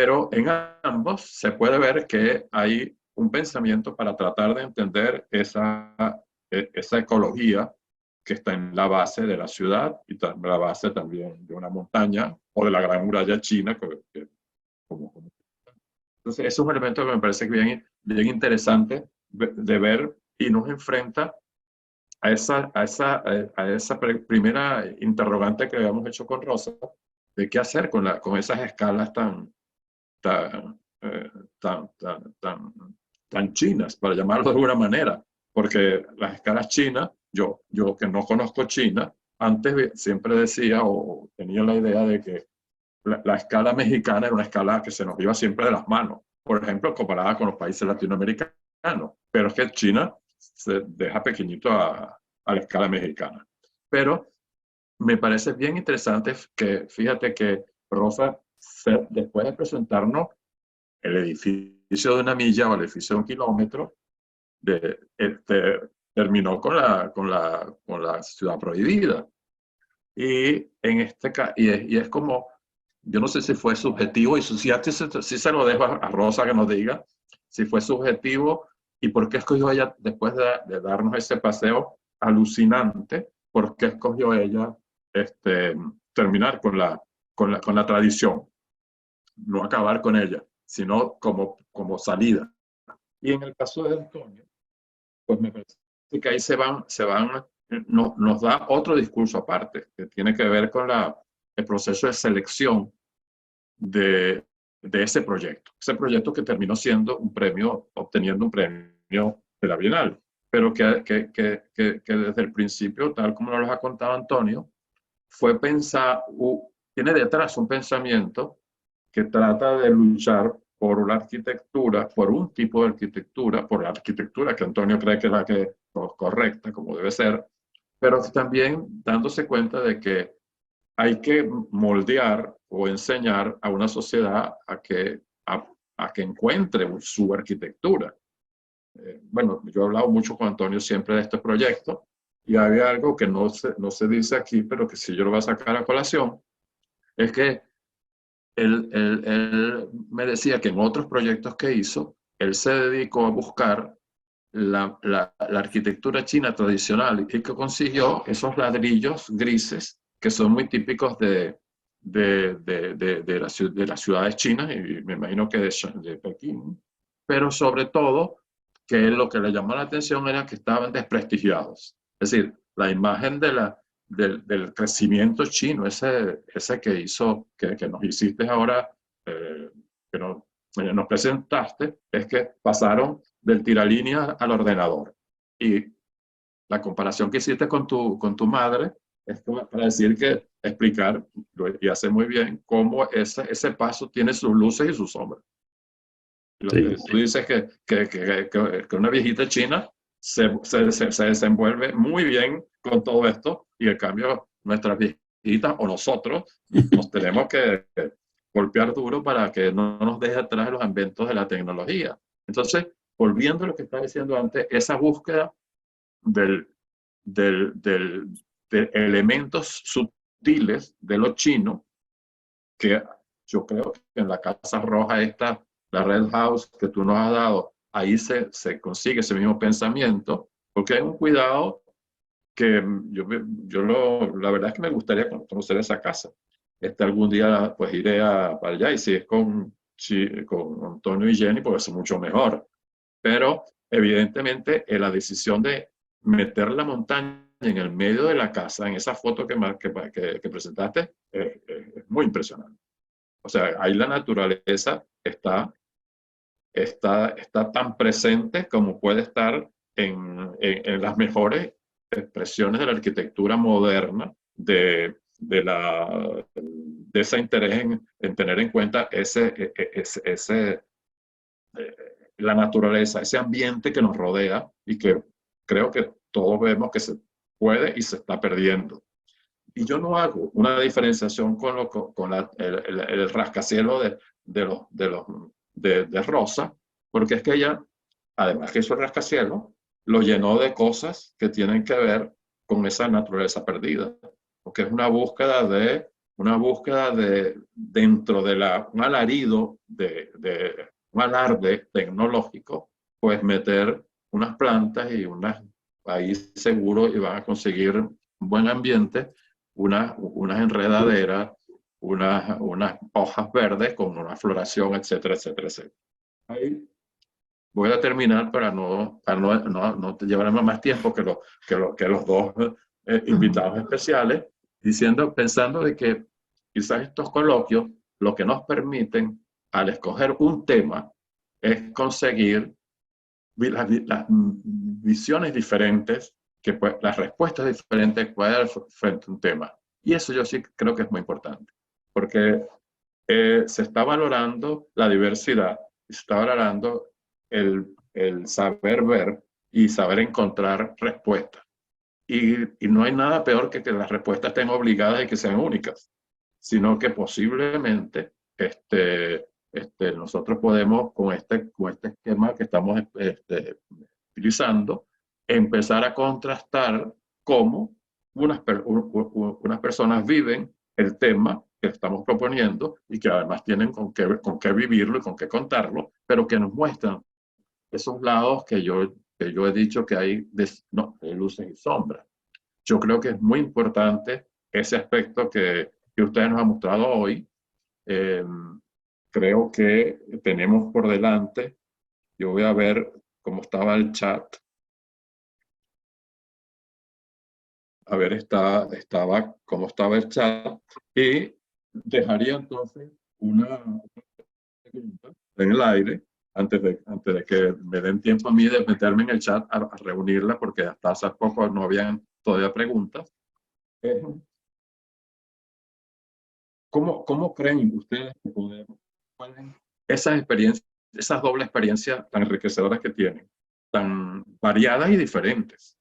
Pero en ambos se puede ver que hay un pensamiento para tratar de entender esa ecología que está en la base de la ciudad y en la base también de una montaña o de la Gran Muralla China. Entonces, es un elemento que me parece bien, bien interesante de ver y nos enfrenta a esa primera interrogante que habíamos hecho con Rosa, de qué hacer con esas escalas tan, eh, tan chinas, para llamarlo de alguna manera, porque las escalas chinas, yo que no conozco China, antes siempre decía o tenía la idea de que la escala mexicana era una escala que se nos iba siempre de las manos, por ejemplo, comparada con los países latinoamericanos, pero es que China se deja pequeñito a la escala mexicana. Pero me parece bien interesante que, fíjate que Rosa, después de presentarnos el edificio de una milla o el edificio de un kilómetro, terminó con la ciudad prohibida. Y en es como, yo no sé si fue subjetivo, y si se lo dejo a Rosa que nos diga si fue subjetivo y por qué escogió ella, después de darnos ese paseo alucinante, por qué escogió ella terminar con la tradición, no acabar con ella, sino como salida. Y en el caso de Antonio, pues me parece que ahí nos da otro discurso aparte, que tiene que ver con el proceso de selección de ese proyecto. Ese proyecto que terminó siendo obteniendo un premio de la Bienal, pero que desde el principio, tal como nos lo ha contado Antonio, tiene detrás un pensamiento que trata de luchar por la arquitectura, por un tipo de arquitectura, por la arquitectura que Antonio cree que es la que correcta, como debe ser, pero también dándose cuenta de que hay que moldear o enseñar a una sociedad a que encuentre su arquitectura. Bueno, yo he hablado mucho con Antonio siempre de este proyecto y había algo que no se dice aquí, pero que si yo lo voy a sacar a colación, es que él me decía que en otros proyectos que hizo, él se dedicó a buscar la arquitectura china tradicional y que consiguió esos ladrillos grises que son muy típicos de las ciudades chinas y me imagino que de Pekín, pero sobre todo que lo que le llamó la atención era que estaban desprestigiados. Es decir, la imagen del crecimiento chino, ese que nos hiciste ahora, que nos presentaste, es que pasaron del tiralínea al ordenador. Y la comparación que hiciste con tu madre es para explicar, y hace muy bien, cómo ese paso tiene sus luces y sus sombras. Sí, Tú dices que una viejita china se desenvuelve muy bien con todo esto y en cambio nuestras viejitas o nosotros nos tenemos que golpear duro para que no nos deje atrás los inventos de la tecnología. Entonces, volviendo a lo que estaba diciendo antes, esa búsqueda del, de elementos sutiles de lo chino, que yo creo que en la Casa Roja esta, la Red House que tú nos has dado, ahí se consigue ese mismo pensamiento, porque hay un cuidado que la verdad es que me gustaría conocer esa casa. Algún día pues iré para allá y si es con Antonio y Jenny, pues es mucho mejor. Pero evidentemente la decisión de meter la montaña en el medio de la casa, en esa foto que presentaste, es muy impresionante. O sea, ahí la naturaleza está tan presente como puede estar en las mejores expresiones de la arquitectura moderna, de ese interés en tener en cuenta la naturaleza, ese ambiente que nos rodea y que creo que todos vemos que se puede y se está perdiendo. Y yo no hago una diferenciación con el rascacielos de Rosa, porque es que ella, además que hizo el rascacielos, lo llenó de cosas que tienen que ver con esa naturaleza perdida, porque es una búsqueda una búsqueda dentro de un alarido, un alarde tecnológico, pues meter unas plantas y ahí seguro y van a conseguir un buen ambiente, unas enredaderas, unas hojas verdes con una floración, etcétera, etcétera, etcétera. Ahí voy a terminar para no llevarme más tiempo que los dos invitados especiales, pensando de que quizás estos coloquios lo que nos permiten al escoger un tema es conseguir las visiones diferentes, las respuestas diferentes que puede dar frente a un tema. Y eso yo sí creo que es muy importante, porque se está valorando la diversidad, se está valorando el saber ver y saber encontrar respuestas. Y no hay nada peor que las respuestas estén obligadas y que sean únicas, sino que posiblemente nosotros podemos, con este esquema que estamos utilizando, empezar a contrastar cómo unas personas viven el tema que estamos proponiendo y que además tienen con qué vivirlo y con qué contarlo, pero que nos muestran esos lados que yo he dicho que hay de luces y sombras. Yo creo que es muy importante ese aspecto que ustedes nos han mostrado hoy. Creo que tenemos por delante, yo voy a ver cómo estaba el chat. A ver, cómo estaba el chat, y dejaría entonces una pregunta en el aire antes de que me den tiempo a mí de meterme en el chat a reunirla, porque hasta hace poco no habían todavía preguntas. ¿Cómo creen ustedes que pueden esas experiencias, esas dobles experiencias tan enriquecedoras que tienen, tan variadas y diferentes,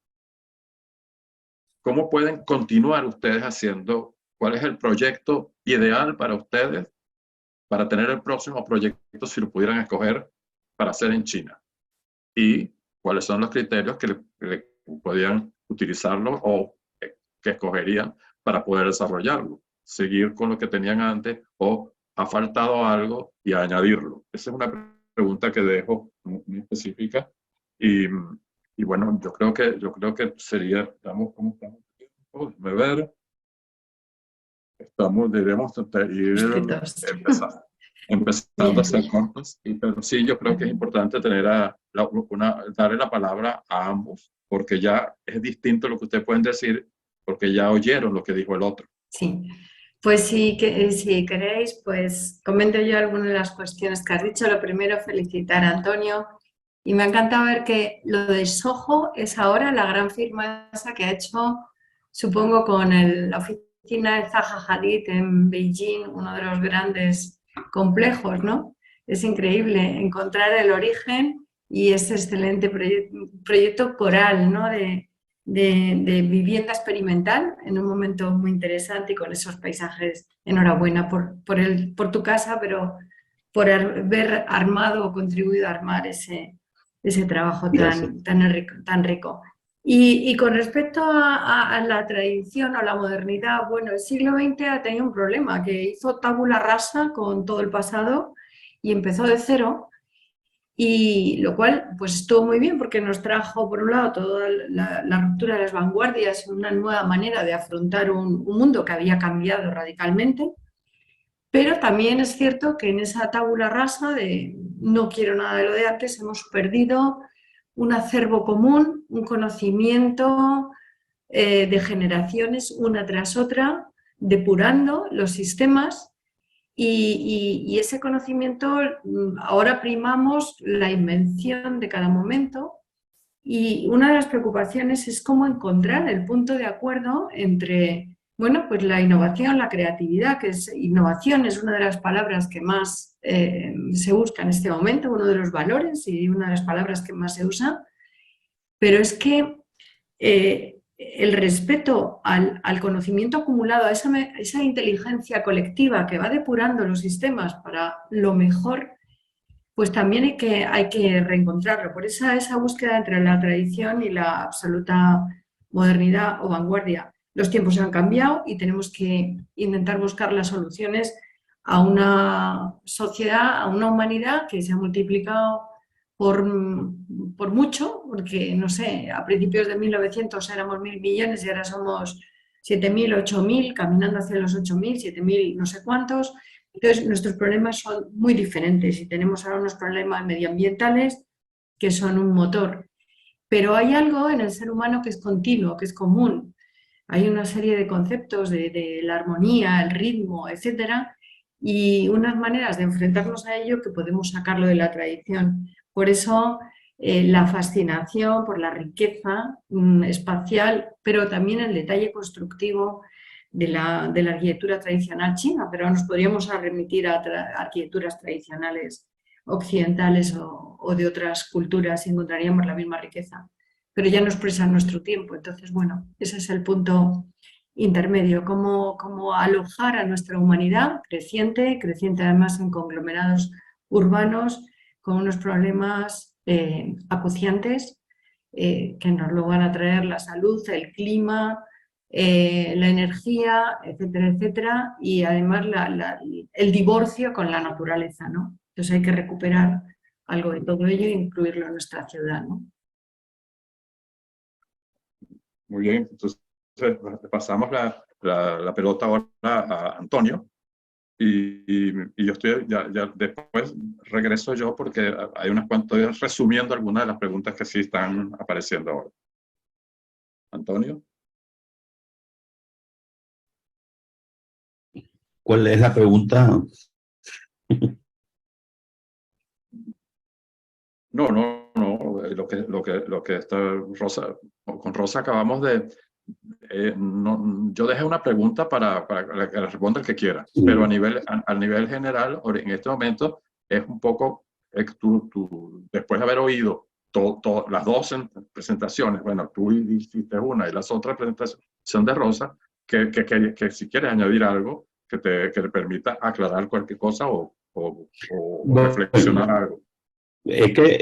cómo pueden continuar ustedes haciendo? ¿Cuál es el proyecto ideal para ustedes para tener el próximo proyecto, si lo pudieran escoger, para hacer en China? ¿Y cuáles son los criterios que podrían utilizarlo o que escogerían para poder desarrollarlo? ¿Seguir con lo que tenían antes o ha faltado algo y añadirlo? Esa es una pregunta que dejo muy específica. Y bueno, yo creo que sería, ¿cómo estamos? Déjame ver. Debemos ir empezando a hacer cortes, pero sí, yo creo que es importante darle la palabra a ambos, porque ya es distinto lo que ustedes pueden decir, porque ya oyeron lo que dijo el otro. Sí, pues si queréis, pues comento yo algunas de las cuestiones que has dicho. Lo primero, felicitar a Antonio, y me ha encantado ver que lo de Soho es ahora la gran firma esa que ha hecho, supongo, con la oficina de Zaha Hadid en Beijing, uno de los grandes complejos, ¿no? Es increíble encontrar el origen y ese excelente proyecto coral, ¿no? de vivienda experimental en un momento muy interesante y con esos paisajes. Enhorabuena por tu casa, pero por haber armado o contribuido a armar ese trabajo tan rico. Y con respecto a la tradición o la modernidad, bueno, el siglo XX ha tenido un problema, que hizo tabula rasa con todo el pasado y empezó de cero, y lo cual pues estuvo muy bien porque nos trajo, por un lado, toda la ruptura de las vanguardias, una nueva manera de afrontar un mundo que había cambiado radicalmente, pero también es cierto que en esa tabula rasa de no quiero nada de lo de antes hemos perdido un acervo común, un conocimiento de generaciones una tras otra, depurando los sistemas. Y ese conocimiento, ahora primamos la invención de cada momento, y una de las preocupaciones es cómo encontrar el punto de acuerdo entre, bueno, pues la innovación, la creatividad, innovación es una de las palabras que más se busca en este momento, uno de los valores y una de las palabras que más se usa, pero es que el respeto al conocimiento acumulado, a esa inteligencia colectiva que va depurando los sistemas para lo mejor, pues también hay que reencontrarlo. Por esa búsqueda entre la tradición y la absoluta modernidad o vanguardia. los tiempos han cambiado y tenemos que intentar buscar las soluciones a una sociedad, a una humanidad que se ha multiplicado por mucho, porque, no sé, a principios de 1900 éramos 1.000 millones y ahora somos 7.000, 8.000, caminando hacia los 8.000, 7.000 no sé cuántos. Entonces, nuestros problemas son muy diferentes y tenemos ahora unos problemas medioambientales que son un motor. Pero hay algo en el ser humano que es continuo, que es común. Hay una serie de conceptos de la armonía, el ritmo, etcétera, y unas maneras de enfrentarnos a ello que podemos sacarlo de la tradición. Por eso la fascinación por la riqueza espacial, pero también el detalle constructivo de la arquitectura tradicional china, pero nos podríamos remitir a arquitecturas tradicionales occidentales o de otras culturas y encontraríamos la misma riqueza, pero ya no expresa nuestro tiempo. Entonces, bueno, ese es el punto intermedio, cómo alojar a nuestra humanidad creciente además en conglomerados urbanos con unos problemas acuciantes que nos lo van a traer la salud, el clima, la energía, etcétera, etcétera, y además el divorcio con la naturaleza, ¿no? Entonces hay que recuperar algo de todo ello e incluirlo en nuestra ciudad, ¿no? Muy bien, entonces pasamos la pelota ahora a Antonio y yo estoy, ya después regreso yo porque hay unas cuantas, estoy resumiendo algunas de las preguntas que sí están apareciendo ahora. Antonio. ¿Cuál es la pregunta? No, lo que está Rosa, con Rosa acabamos de, no, yo dejé una pregunta para que la responda el que quiera, pero a nivel general, en este momento, es un poco, después de haber oído las dos presentaciones, bueno, tú hiciste una y las otras presentaciones son de Rosa, que si quieres añadir algo que te permita aclarar cualquier cosa o reflexionar algo. Es que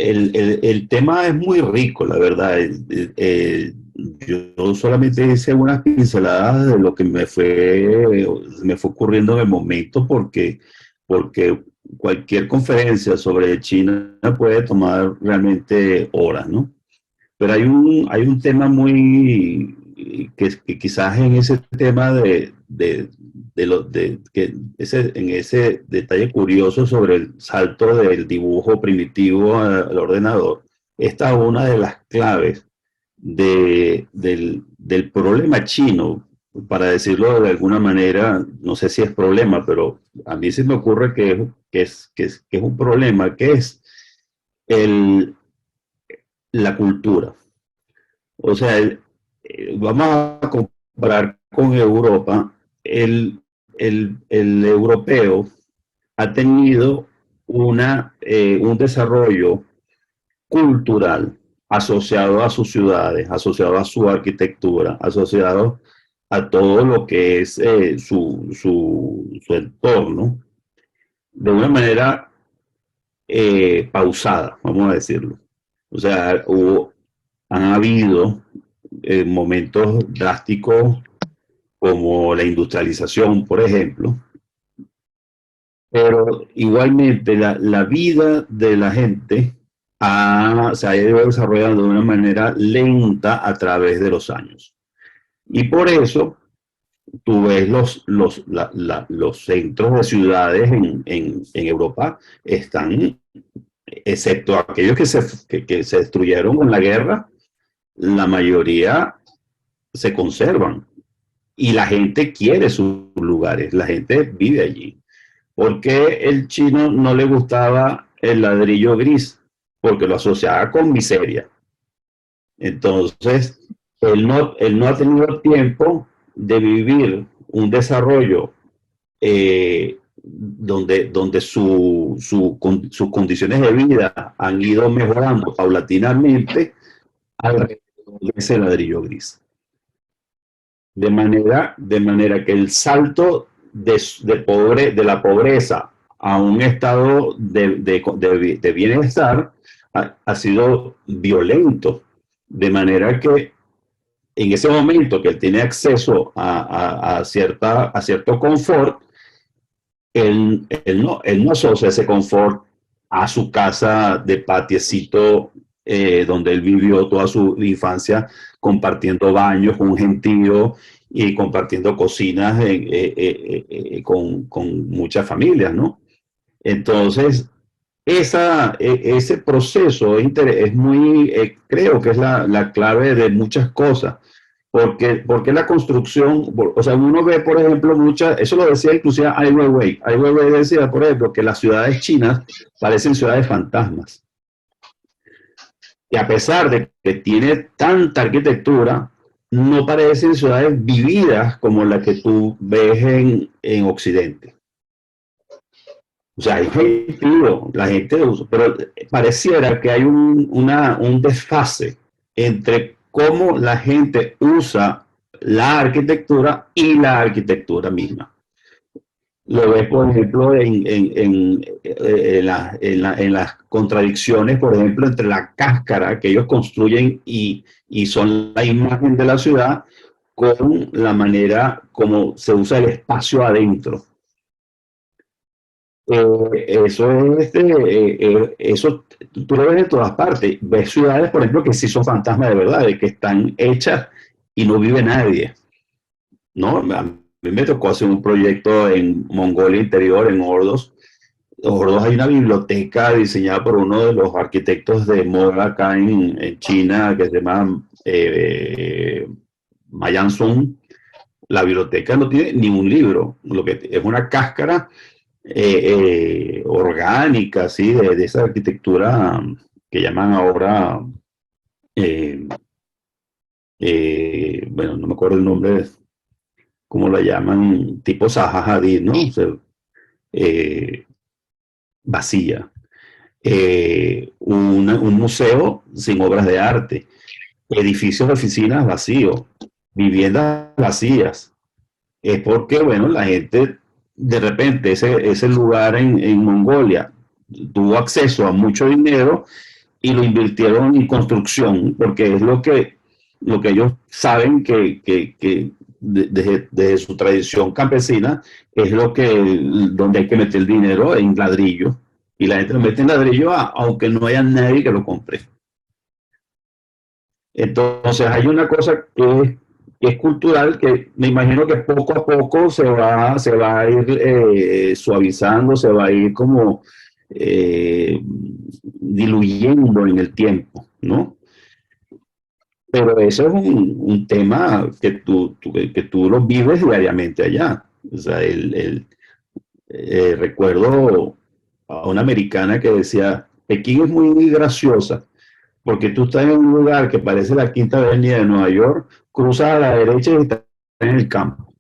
el tema es muy rico, la verdad. Yo solamente hice unas pinceladas de lo que me fue ocurriendo en el momento, porque cualquier conferencia sobre China puede tomar realmente horas, ¿no? Pero hay un tema muy, que quizás en ese tema en ese detalle curioso sobre el salto del dibujo primitivo al ordenador, está una de las claves del problema chino, para decirlo de alguna manera. No sé si es problema, pero a mí se me ocurre que es un problema, que es la cultura. O sea, vamos a comparar con Europa. El europeo ha tenido un desarrollo cultural asociado a sus ciudades, asociado a su arquitectura, asociado a todo lo que es su entorno, de una manera pausada, vamos a decirlo. O sea, han habido momentos drásticos como la industrialización, por ejemplo, pero igualmente la vida de la gente se ha ido desarrollando de una manera lenta a través de los años. Y por eso tú ves los centros de ciudades en Europa están, excepto aquellos que se destruyeron con la guerra, la mayoría se conservan y la gente quiere sus lugares, la gente vive allí. ¿Por qué el chino no le gustaba el ladrillo gris? Porque lo asociaba con miseria. Entonces, él no ha tenido tiempo de vivir un desarrollo donde sus condiciones de vida han ido mejorando paulatinamente alrededor de ese ladrillo gris. De manera que el salto de la pobreza a un estado de bienestar ha sido violento. De manera que en ese momento que él tiene acceso a cierto confort, él no asocia ese confort a su casa de patiecito donde él vivió toda su infancia compartiendo baños con un gentío y compartiendo cocinas con muchas familias, ¿no? Entonces, ese proceso es muy, creo que es la clave de muchas cosas. Porque la construcción, o sea, uno ve, por ejemplo, eso lo decía inclusive Ai Weiwei. Ai Weiwei decía, por ejemplo, que las ciudades chinas parecen ciudades fantasmas. Y a pesar de que tiene tanta arquitectura, no parecen ciudades vividas como las que tú ves en Occidente. O sea, hay gentío, la gente usa, pero pareciera que hay un desfase entre cómo la gente usa la arquitectura y la arquitectura misma. Lo ves, por ejemplo, en las contradicciones, por ejemplo, entre la cáscara que ellos construyen y son la imagen de la ciudad con la manera como se usa el espacio adentro. Eso tú lo ves en todas partes. Ves ciudades, por ejemplo, que sí son fantasmas de verdad, de que están hechas y no vive nadie, ¿no? A mí me tocó hacer un proyecto en Mongolia Interior, en Ordos. En Ordos hay una biblioteca diseñada por uno de los arquitectos de moda acá en China, que se llama Mayan Sun. La biblioteca no tiene ni un libro, lo que es una cáscara orgánica, ¿sí? De esa arquitectura que llaman ahora, eh, bueno, no me acuerdo el nombre, cómo la llaman, tipo Zaha Hadid, ¿no? O sea, eh, vacía. Un museo sin obras de arte, edificios de oficinas vacíos, viviendas vacías. Es porque, bueno, la gente, de repente, ese lugar en Mongolia tuvo acceso a mucho dinero y lo invirtieron en construcción, porque es lo que ellos saben que desde su tradición campesina es donde hay que meter el dinero en ladrillo. Y la gente lo mete en ladrillo aunque no haya nadie que lo compre. Entonces hay una cosa que es cultural, que me imagino que poco a poco se va a ir suavizando, se va a ir como diluyendo en el tiempo, ¿no? Pero eso es un tema que tú lo vives diariamente allá. O sea, recuerdo a una americana que decía, Pekín es muy graciosa, porque tú estás en un lugar que parece la Quinta Avenida de Nueva York, cruzas a la derecha y estás en el campo.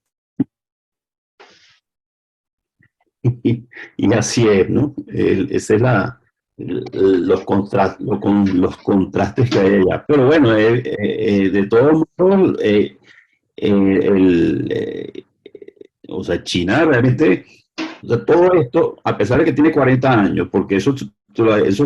Y así es, ¿no? Ese es los contrastes que hay allá. Pero bueno, de todos modos, o sea, China realmente, o sea, todo esto, a pesar de que tiene 40 años, porque esos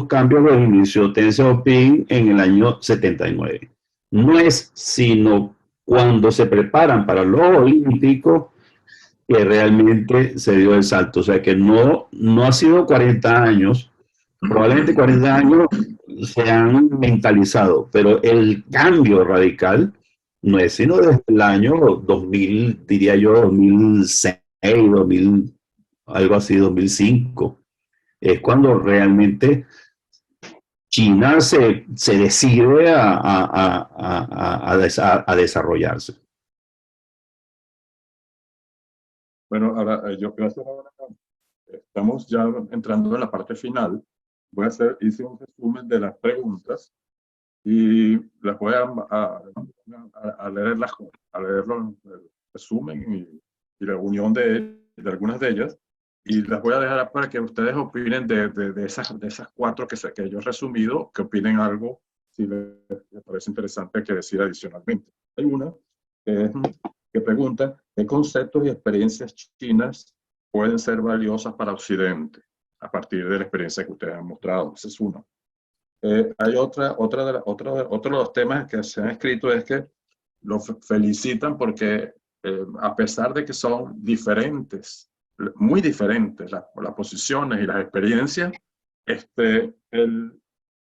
cambios los inició Deng Xiaoping en el año 79. No es sino cuando se preparan para los Olímpicos que realmente se dio el salto. O sea que no ha sido 40 años, probablemente 40 años se han mentalizado, pero el cambio radical no es sino desde el año 2000, diría yo, 2006, 2000, algo así, 2005. Es cuando realmente China se decide a desarrollarse. Bueno, ahora yo gracias ahora estamos ya entrando en la parte final. Hice un resumen de las preguntas y las voy a leer el resumen y la unión de algunas de ellas, y las voy a dejar para que ustedes opinen de esas cuatro que yo he resumido, que opinen algo si les parece interesante que decir adicionalmente. Hay una que pregunta qué conceptos y experiencias chinas pueden ser valiosas para Occidente a partir de la experiencia que ustedes han mostrado. Ese es uno. Hay otro de los temas que se han escrito es que lo felicitan porque a pesar de que son diferentes, muy diferentes las posiciones y las experiencias, él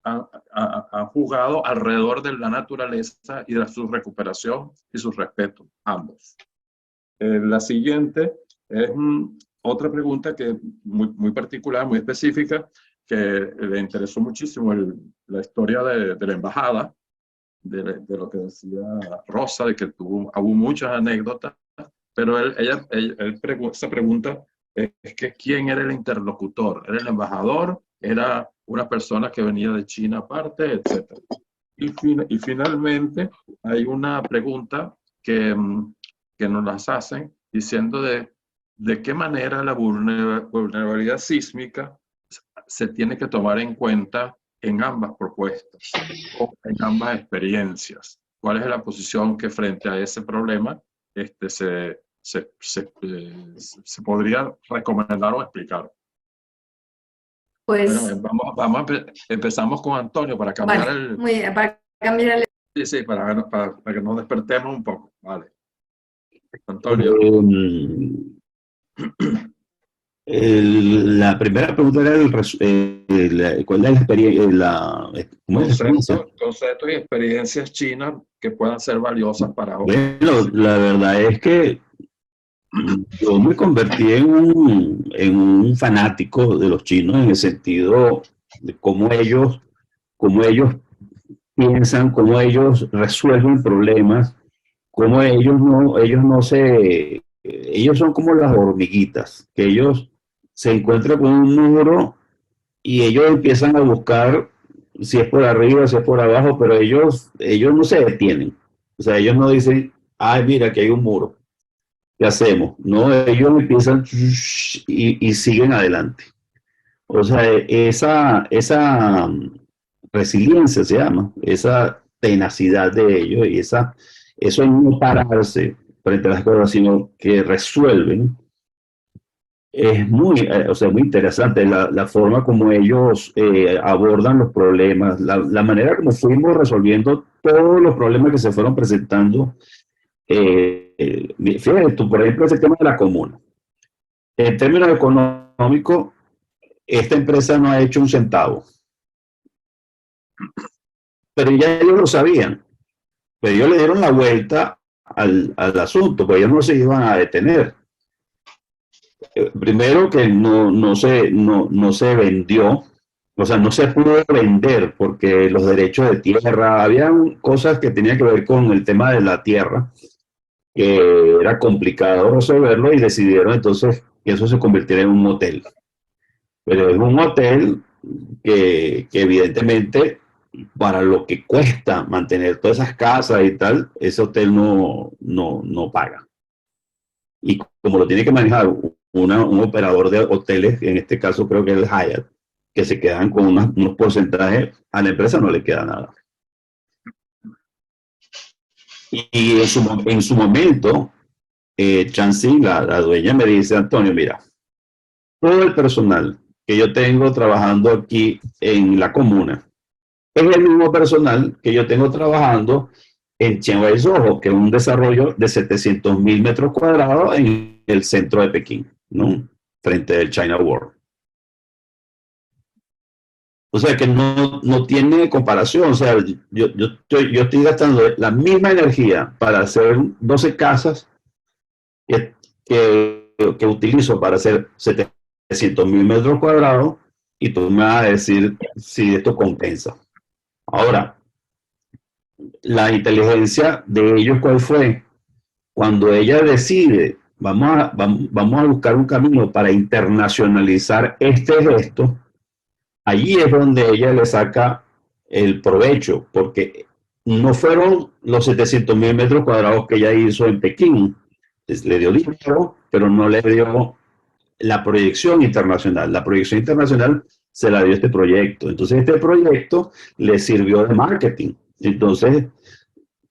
ha jugado alrededor de la naturaleza y de su recuperación y su respeto, ambos. La siguiente es otra pregunta que muy particular, muy específica, que le interesó muchísimo la historia de la embajada, de lo que decía Rosa, de que hubo muchas anécdotas, pero esa pregunta es que ¿quién era el interlocutor? ¿Era el embajador? ¿Era una persona que venía de China aparte? Etcétera. Y finalmente hay una pregunta que nos las hacen diciendo de qué manera la vulnerabilidad sísmica se tiene que tomar en cuenta en ambas propuestas o en ambas experiencias. ¿Cuál es la posición que frente a ese problema se podría recomendar o explicar? Pues, bueno, empezamos con Antonio para cambiar vale, muy bien, para cambiar el... Sí, para que nos despertemos un poco. Vale. Antonio. La primera pregunta era ¿cuál es la experiencia? Conceptos y experiencias chinas que puedan ser valiosas para otros. Bueno, la verdad es que yo me convertí en un fanático de los chinos en el sentido de cómo ellos piensan, cómo ellos resuelven problemas, cómo ellos son como las hormiguitas, que ellos se encuentran con un muro y ellos empiezan a buscar si es por arriba, si es por abajo, pero ellos no se detienen. O sea, ellos no dicen, ay, mira, aquí hay un muro, ¿qué hacemos? No, ellos empiezan y siguen adelante. O sea, esa resiliencia se llama, esa tenacidad de ellos y eso no pararse frente a las cosas, sino que resuelven. Es muy, o sea, muy interesante la forma como ellos abordan los problemas, la manera como fuimos resolviendo todos los problemas que se fueron presentando. Fíjate tú, por ejemplo, ese tema de la comuna. En términos económicos, esta empresa no ha hecho un centavo. Pero ya ellos lo sabían. Pero ellos le dieron la vuelta al asunto, porque ellos no se iban a detener. Primero que no se vendió, o sea, no se pudo vender porque los derechos de tierra, había cosas que tenían que ver con el tema de la tierra, que era complicado resolverlo y decidieron entonces que eso se convirtiera en un hotel. Pero es un hotel que evidentemente para lo que cuesta mantener todas esas casas y tal, ese hotel no paga. Y como lo tiene que manejar un operador de hoteles, en este caso creo que es el Hyatt, que se quedan con unos porcentajes, a la empresa no le queda nada. Y en su momento, Chancy, la dueña, me dice, Antonio, mira, todo el personal que yo tengo trabajando aquí en la comuna es el mismo personal que yo tengo trabajando en Chiang Soho, que es un desarrollo de 700,000 metros cuadrados en el centro de Pekín, ¿no? Frente al China World. O sea que no tiene comparación. O sea, yo estoy gastando la misma energía para hacer 12 casas que utilizo para hacer 700,000 metros cuadrados y tú me vas a decir si esto compensa. Ahora, la inteligencia de ellos, ¿cuál fue? Cuando ella decide, vamos a buscar un camino para internacionalizar este gesto, allí es donde ella le saca el provecho, porque no fueron los 700,000 metros cuadrados que ella hizo en Pekín. Le dio dinero, pero no le dio la proyección internacional. La proyección internacional se la dio este proyecto. Entonces, este proyecto le sirvió de marketing. Entonces,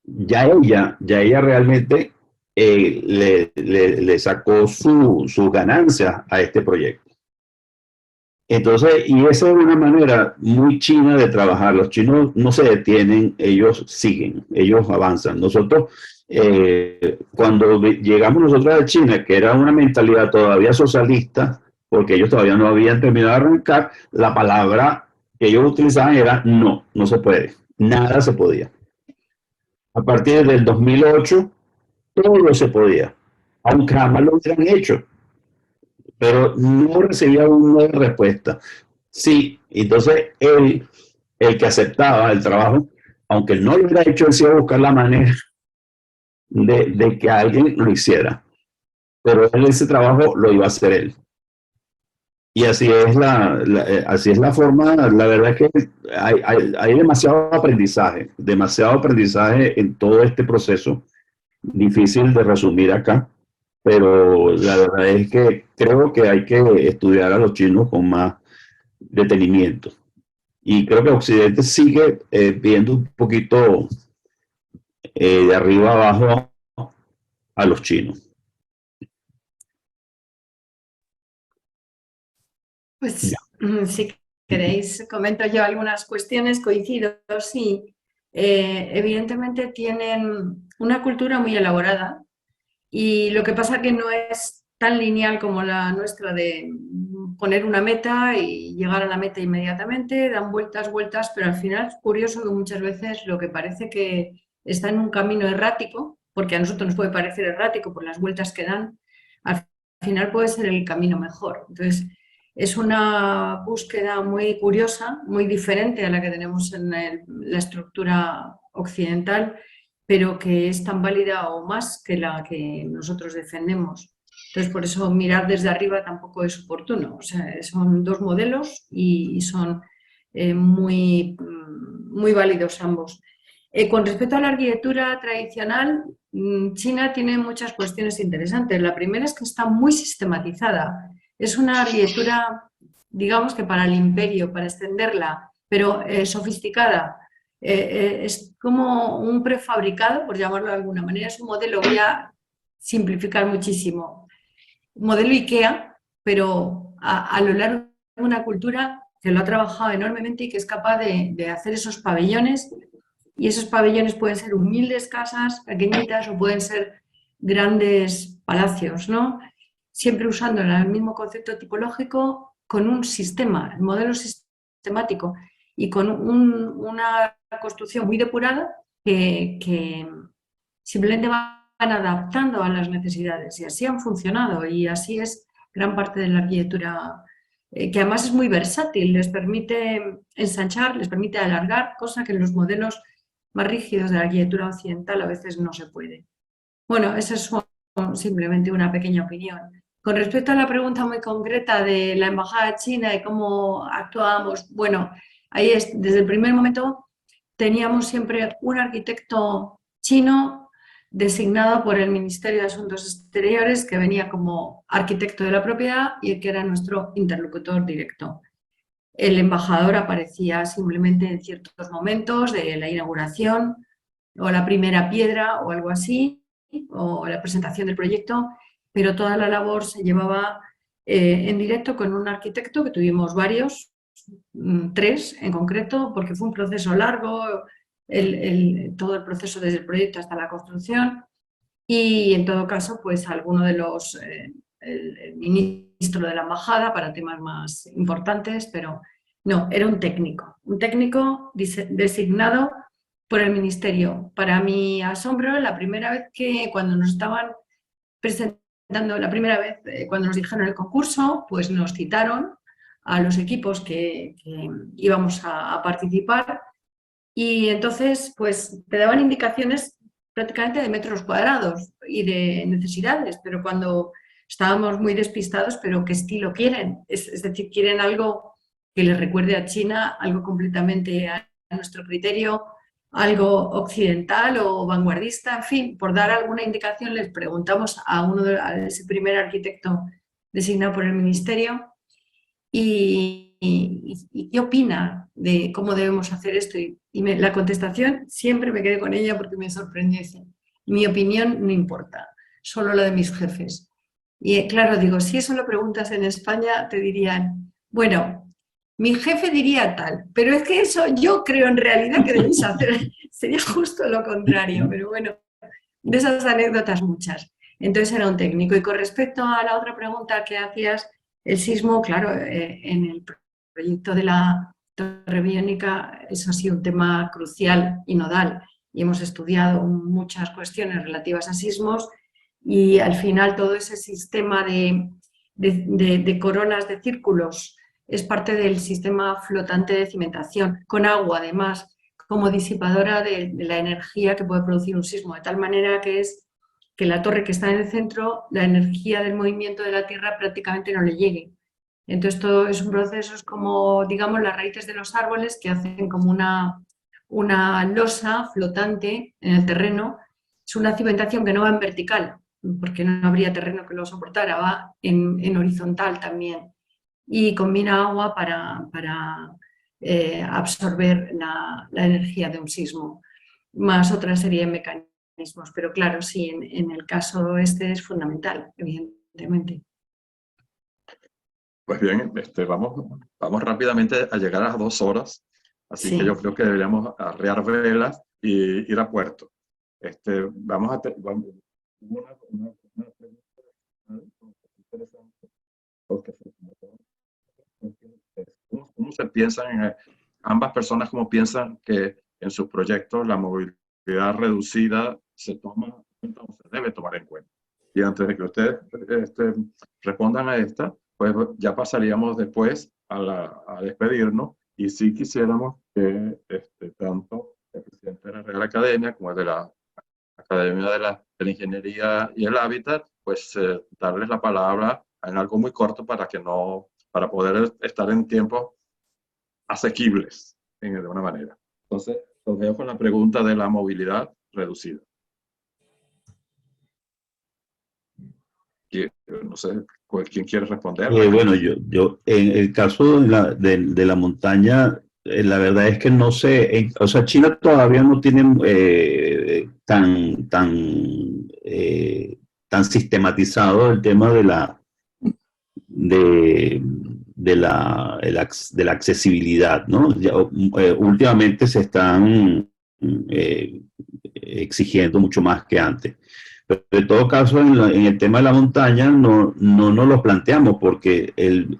ya ella realmente le sacó sus ganancias a este proyecto. Entonces, y esa es una manera muy china de trabajar. Los chinos no se detienen, ellos siguen, ellos avanzan. Nosotros, cuando llegamos nosotros a China, que era una mentalidad todavía socialista, porque ellos todavía no habían terminado de arrancar, la palabra que ellos utilizaban era no, no se puede, nada se podía. A partir del 2008, todo se podía, aunque jamás lo hubieran hecho, pero no recibía una respuesta. Sí, entonces él, el que aceptaba el trabajo, aunque no lo hubiera hecho, él sí iba a buscar la manera de que alguien lo hiciera. Pero él ese trabajo lo iba a hacer él. Y así es así es la forma, la verdad es que hay demasiado aprendizaje en todo este proceso, difícil de resumir acá, pero la verdad es que creo que hay que estudiar a los chinos con más detenimiento. Y creo que Occidente sigue viendo un poquito de arriba abajo a los chinos. Ya. Pues si queréis, comento yo algunas cuestiones, coincido, sí. Evidentemente tienen una cultura muy elaborada y lo que pasa que no es tan lineal como la nuestra de poner una meta y llegar a la meta inmediatamente, dan vueltas, vueltas, pero al final es curioso que muchas veces lo que parece que está en un camino errático, porque a nosotros nos puede parecer errático por las vueltas que dan, al final puede ser el camino mejor. Entonces, es una búsqueda muy curiosa, muy diferente a la que tenemos en la estructura occidental, pero que es tan válida o más que la que nosotros defendemos. Entonces, por eso mirar desde arriba tampoco es oportuno. O sea, son dos modelos y son muy, muy válidos ambos. Con respecto a la arquitectura tradicional, China tiene muchas cuestiones interesantes. La primera es que está muy sistematizada. Es una arquitectura, digamos que para el imperio, para extenderla, pero sofisticada. Es como un prefabricado, por llamarlo de alguna manera. Es un modelo, voy a simplificar muchísimo, modelo IKEA, pero a lo largo de una cultura que lo ha trabajado enormemente y que es capaz de hacer esos pabellones. Y esos pabellones pueden ser humildes casas, pequeñitas, o pueden ser grandes palacios, ¿no? Siempre usando el mismo concepto tipológico con un sistema, el modelo sistemático y con una construcción muy depurada que simplemente van adaptando a las necesidades y así han funcionado y así es gran parte de la arquitectura que además es muy versátil, les permite ensanchar, les permite alargar, cosa que en los modelos más rígidos de la arquitectura occidental a veces no se puede. Bueno, esa es simplemente una pequeña opinión. Con respecto a la pregunta muy concreta de la Embajada China y cómo actuábamos, bueno, ahí es, desde el primer momento teníamos siempre un arquitecto chino designado por el Ministerio de Asuntos Exteriores que venía como arquitecto de la propiedad y que era nuestro interlocutor directo. El embajador aparecía simplemente en ciertos momentos de la inauguración o la primera piedra o algo así, o la presentación del proyecto, pero toda la labor se llevaba en directo con un arquitecto, que tuvimos varios, 3 en concreto, porque fue un proceso largo, todo el proceso desde el proyecto hasta la construcción, y en todo caso, pues alguno de los, el ministro de la embajada para temas más importantes, pero no, era un técnico designado por el ministerio. Para mi asombro, la primera vez que cuando nos estaban presentando, la primera vez cuando nos dijeron el concurso, pues nos citaron a los equipos que íbamos a participar y entonces pues te daban indicaciones prácticamente de metros cuadrados y de necesidades, pero cuando estábamos muy despistados, pero ¿qué estilo quieren? Es decir, quieren algo que les recuerde a China, algo completamente a nuestro criterio, algo occidental o vanguardista, en fin, por dar alguna indicación les preguntamos a ese primer arquitecto designado por el ministerio y qué opina de cómo debemos hacer esto. La contestación siempre me quedé con ella porque me sorprendió. Mi opinión no importa, solo la de mis jefes. Y claro, digo, si eso lo preguntas en España, te dirían, Bueno, mi jefe diría tal, pero es que eso yo creo en realidad que debéis hacer, sería justo lo contrario, pero bueno, de esas anécdotas muchas. Entonces era un técnico. Y con respecto a la otra pregunta que hacías, el sismo, claro, en el proyecto de la Torre Biónica, eso ha sido un tema crucial y nodal. Y hemos estudiado muchas cuestiones relativas a sismos y al final todo ese sistema de coronas de círculos es parte del sistema flotante de cimentación, con agua además, como disipadora de la energía que puede producir un sismo, de tal manera que es que la torre que está en el centro, la energía del movimiento de la Tierra prácticamente no le llegue. Entonces todo es un proceso, es como, digamos, las raíces de los árboles que hacen como una losa flotante en el terreno. Es una cimentación que no va en vertical, porque no habría terreno que lo soportara, va en horizontal también. Y combina agua para absorber la energía de un sismo, más otra serie de mecanismos. Pero claro, sí, en el caso este es fundamental, evidentemente. Pues bien, vamos rápidamente a llegar a las 2 horas, así que Sí. yo creo que deberíamos arrear velas y ir a puerto. Una pregunta interesante, porque ¿cómo se piensan, ambas personas, cómo piensan que en sus proyectos la movilidad reducida se toma en cuenta o se debe tomar en cuenta? Y antes de que ustedes respondan a esta, pues ya pasaríamos después a despedirnos, y sí quisiéramos que tanto el presidente de la Real Academia como el de la Academia de la Ingeniería y el Hábitat, pues darles la palabra en algo muy corto para poder estar en tiempos asequibles de una manera. Entonces, los veo con la pregunta de la movilidad reducida. No sé quién quiere responderla. Bueno, yo, en el caso de la montaña, la verdad es que no sé, o sea, China todavía no tiene tan sistematizado el tema de, de la accesibilidad, ¿no? Últimamente se están exigiendo mucho más que antes. Pero en todo caso, en el tema de la montaña no nos lo planteamos porque el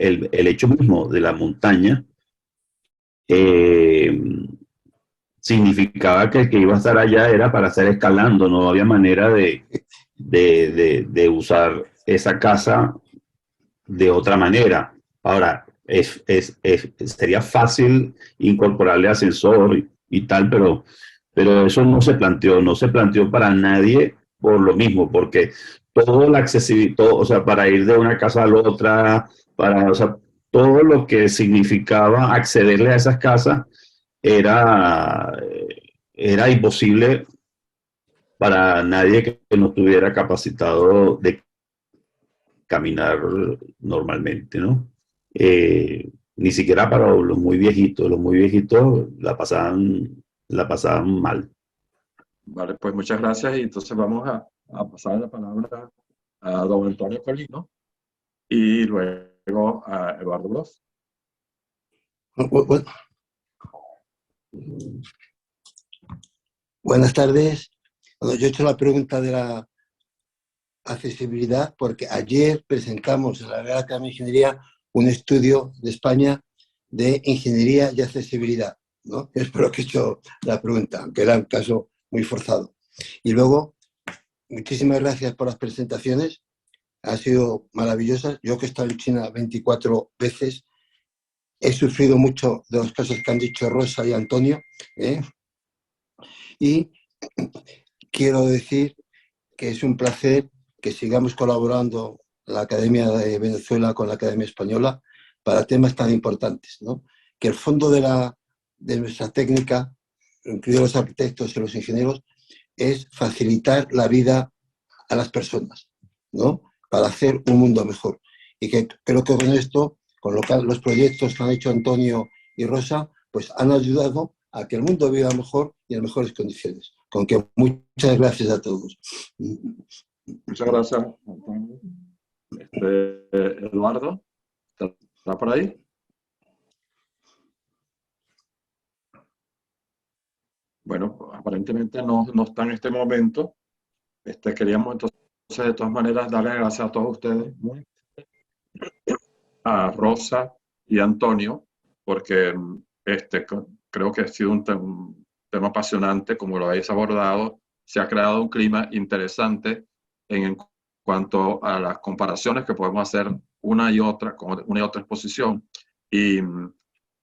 hecho mismo de la montaña eh, significaba que el que iba a estar allá era para estar escalando, no había manera de usar esa casa de otra manera. Ahora, sería fácil incorporarle ascensor y tal, pero eso no se planteó para nadie por lo mismo, porque todo la accesibilidad, o sea, para ir de una casa a la otra, o sea, todo lo que significaba accederle a esas casas era, era imposible para nadie que no estuviera capacitado de caminar normalmente, ¿no? Ni siquiera para los muy viejitos la pasaban mal. Vale, pues muchas gracias, y entonces vamos a pasar la palabra a don Antonio Colino y luego a Eduardo Bros. Buenas tardes. Bueno, yo he hecho la pregunta de la accesibilidad porque ayer presentamos en la Real Academia de Ingeniería un estudio de España de ingeniería y accesibilidad, ¿no? Es por lo que he hecho la pregunta, aunque era un caso muy forzado. Y luego, muchísimas gracias por las presentaciones, han sido maravillosas. Yo que he estado en China 24 veces, he sufrido mucho de los casos que han dicho Rosa y Antonio, ¿eh? Y quiero decir que es un placer que sigamos colaborando la Academia de Venezuela con la Academia Española para temas tan importantes, ¿no? Que el fondo de nuestra técnica, incluidos los arquitectos y los ingenieros, es facilitar la vida a las personas, ¿no? Para hacer un mundo mejor. Y que creo que con esto, con los proyectos que han hecho Antonio y Rosa, pues han ayudado a que el mundo viva mejor y en mejores condiciones. Con que muchas gracias a todos. Muchas gracias, Antonio. Eduardo, ¿está por ahí? Bueno, aparentemente no está en este momento. Queríamos entonces, de todas maneras, darle gracias a todos ustedes, a Rosa y Antonio, porque creo que ha sido un tema apasionante, como lo habéis abordado. Se ha creado un clima interesante en cuanto a las comparaciones que podemos hacer una y otra, con una y otra exposición. Y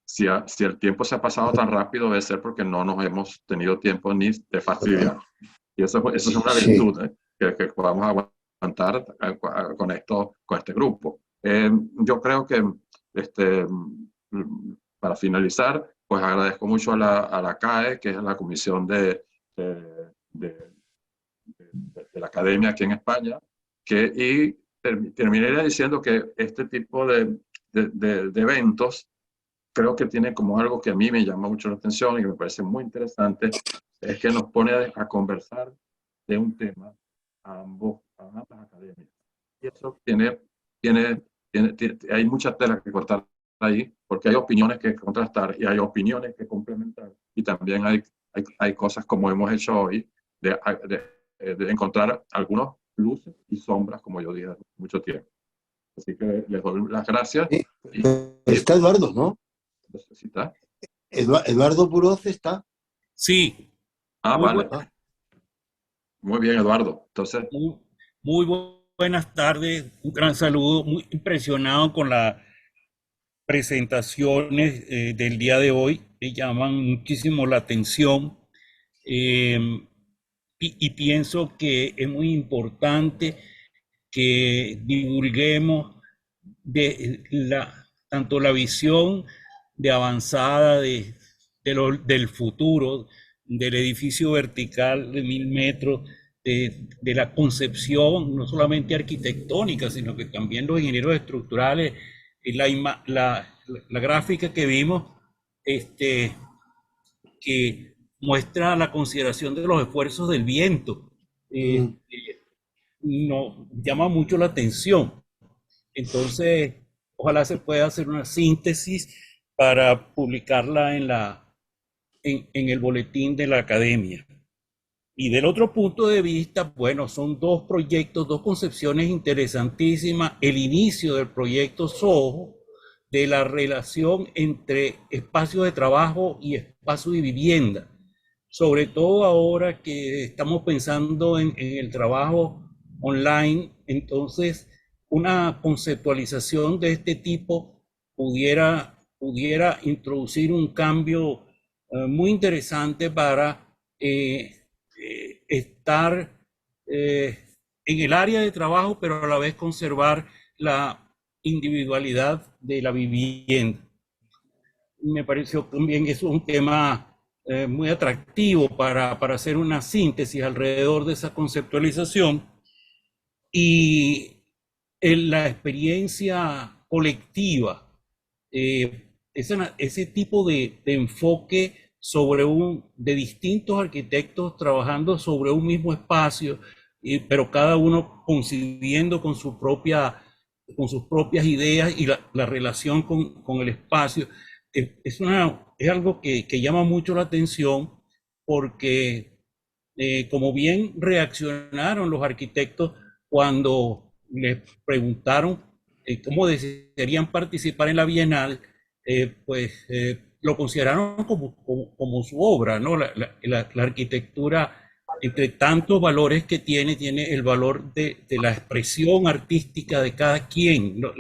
si el tiempo se ha pasado tan rápido, debe ser porque no nos hemos tenido tiempo ni de fastidiar. Y eso es una virtud, que podamos aguantar con este grupo. Yo creo que para finalizar, pues agradezco mucho a la CAE, que es la Comisión de la Academia aquí en España, y terminaría diciendo que este tipo de eventos creo que tiene como algo que a mí me llama mucho la atención y que me parece muy interesante, es que nos pone a conversar de un tema a ambas academias. Y eso hay mucha tela que cortar ahí, porque hay opiniones que contrastar y hay opiniones que complementar. Y también hay cosas como hemos hecho hoy, de encontrar algunos luces y sombras, como yo dije hace mucho tiempo. Así que les doy las gracias. Sí, está Eduardo, ¿no? ¿Está? Eduardo Buroz está. Sí. Vale. Muy bien, Eduardo. Entonces, muy buenas tardes, un gran saludo, muy impresionado con las presentaciones del día de hoy, me llaman muchísimo la atención y pienso que es muy importante que divulguemos tanto la visión de avanzada del futuro, del edificio vertical de 1000 metros, de la concepción no solamente arquitectónica, sino que también los ingenieros estructurales, la gráfica que vimos, que muestra la consideración de los esfuerzos del viento, nos llama mucho la atención. Entonces, ojalá se pueda hacer una síntesis para publicarla en el boletín de la academia. Y del otro punto de vista, bueno, son dos proyectos, dos concepciones interesantísimas. El inicio del proyecto SOHO, de la relación entre espacio de trabajo y espacio de vivienda. Sobre todo ahora que estamos pensando en el trabajo online, entonces una conceptualización de este tipo pudiera introducir un cambio muy interesante para estar en el área de trabajo, pero a la vez conservar la individualidad de la vivienda. Me pareció también que es un tema muy atractivo para hacer una síntesis alrededor de esa conceptualización y la experiencia colectiva, ese tipo de enfoque de distintos arquitectos trabajando sobre un mismo espacio, pero cada uno concibiendo con sus propias ideas y la relación con el espacio. Es algo que llama mucho la atención porque como bien reaccionaron los arquitectos cuando les preguntaron cómo desearían participar en la Bienal, lo consideraron como su obra, ¿no? La arquitectura, entre tantos valores que tiene el valor de la expresión artística de cada quien, ¿no?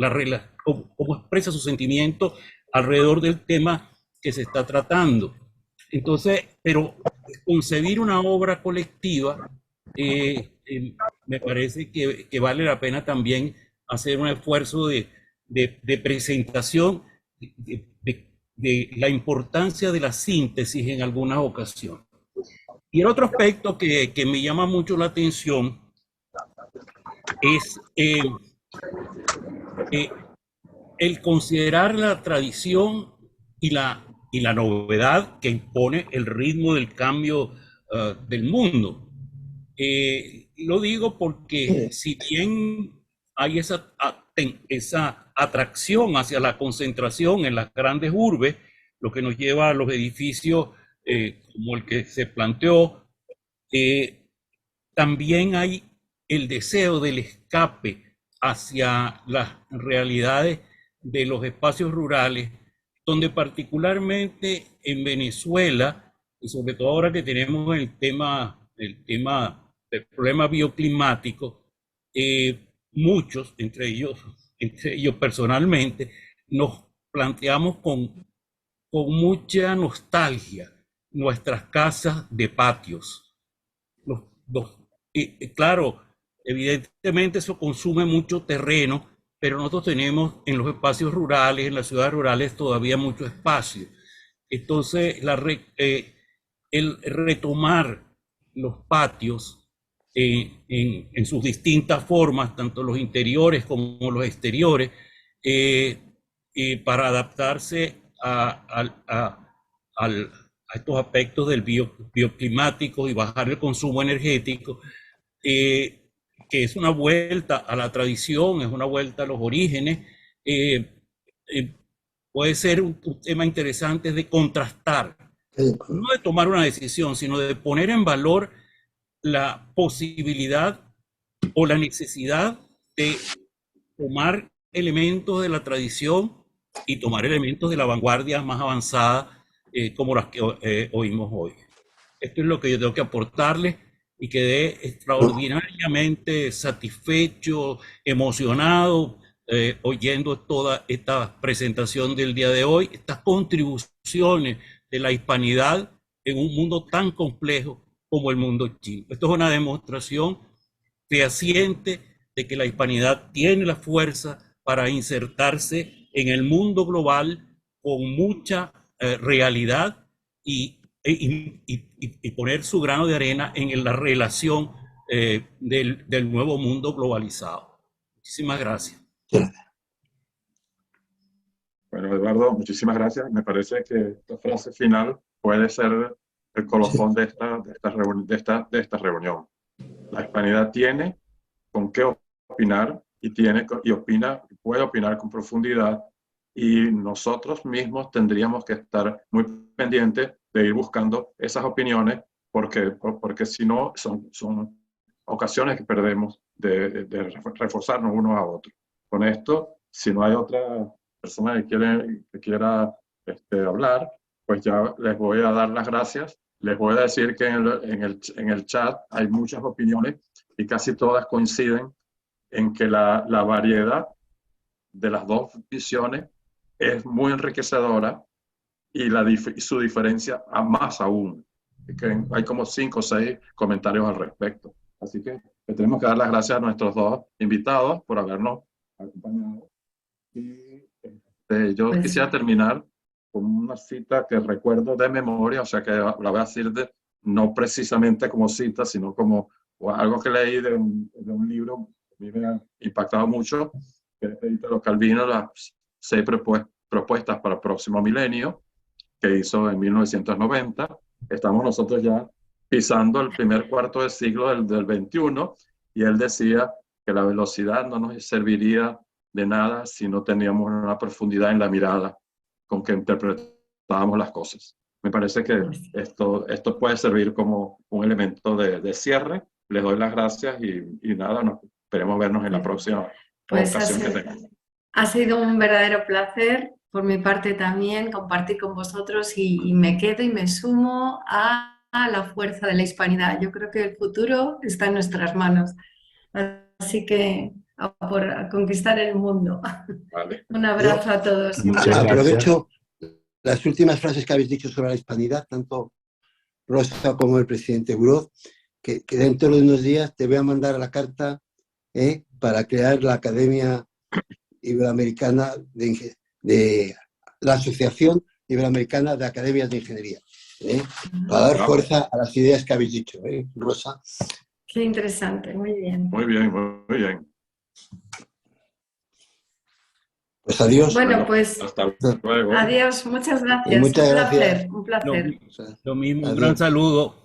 Cómo expresa su sentimiento alrededor del tema que se está tratando. Entonces, pero concebir una obra colectiva, me parece que vale la pena también hacer un esfuerzo de presentación de la importancia de la síntesis en algunas ocasiones. Y el otro aspecto que me llama mucho la atención es el considerar la tradición y la novedad que impone el ritmo del cambio del mundo. Lo digo porque si bien hay esa atracción hacia la concentración en las grandes urbes, lo que nos lleva a los edificios como el que se planteó. También hay el deseo del escape hacia las realidades de los espacios rurales, donde particularmente en Venezuela, y sobre todo ahora que tenemos el tema del problema bioclimático, muchos, entre ellos personalmente, nos planteamos con mucha nostalgia nuestras casas de patios. Claro, evidentemente eso consume mucho terreno, pero nosotros tenemos en los espacios rurales, en las ciudades rurales, todavía mucho espacio. Entonces, el retomar los patios en sus distintas formas, tanto los interiores como los exteriores, para adaptarse a estos aspectos del bioclimático y bajar el consumo energético, que es una vuelta a la tradición, es una vuelta a los orígenes. Puede ser un tema interesante de contrastar, no de tomar una decisión, sino de poner en valor la posibilidad o la necesidad de tomar elementos de la tradición y tomar elementos de la vanguardia más avanzada, como las que oímos hoy. Esto es lo que yo tengo que aportarles, y quedé extraordinariamente satisfecho, emocionado, oyendo toda esta presentación del día de hoy, estas contribuciones de la hispanidad en un mundo tan complejo como el mundo chino. Esto es una demostración fehaciente de que la hispanidad tiene la fuerza para insertarse en el mundo global con mucha realidad y poner su grano de arena en la relación del nuevo mundo globalizado. Muchísimas gracias. Bueno, Eduardo, muchísimas gracias. Me parece que esta frase final puede ser el colofón de esta reunión. La hispanidad tiene con qué opinar y opina, puede opinar con profundidad, y nosotros mismos tendríamos que estar muy pendientes de ir buscando esas opiniones, porque si no son ocasiones que perdemos de reforzarnos unos a otros. Con esto, si no hay otra persona que quiera hablar, pues ya les voy a dar las gracias. Les voy a decir que en el chat hay muchas opiniones y casi todas coinciden en que la variedad de las dos visiones es muy enriquecedora, y su diferencia más aún. Que hay como 5 o 6 comentarios al respecto. Así que le tenemos que dar las gracias a nuestros dos invitados por habernos acompañado. Y yo quisiera terminar con una cita que recuerdo de memoria, o sea que la voy a decir no precisamente como cita, sino como algo que leí de un libro que me ha impactado mucho, que es de Italo Calvino, las 6 propuestas para el próximo milenio, que hizo en 1990. Estamos nosotros ya pisando el primer cuarto de siglo del 21, y él decía que la velocidad no nos serviría de nada si no teníamos una profundidad en la mirada con que interpretábamos las cosas. Me parece que esto puede servir como un elemento de cierre. Les doy las gracias y nada, esperemos vernos en la próxima ocasión que tengamos. Ha sido un verdadero placer, por mi parte también, compartir con vosotros, y me quedo y me sumo a la fuerza de la hispanidad. Yo creo que el futuro está en nuestras manos. Así que a conquistar el mundo. Vale. Un abrazo a todos. Aprovecho las últimas frases que habéis dicho sobre la hispanidad, tanto Rosa como el presidente Buroz, que dentro de unos días te voy a mandar la carta para crear la Academia Iberoamericana de la Asociación Iberoamericana de Academias de Ingeniería, para dar fuerza a las ideas que habéis dicho, Rosa. Qué interesante, muy bien. Muy bien, muy bien. Pues adiós. Bueno, pues hasta luego. Adiós, muchas gracias. Muchas gracias. Un placer. Lo mismo, un gran saludo.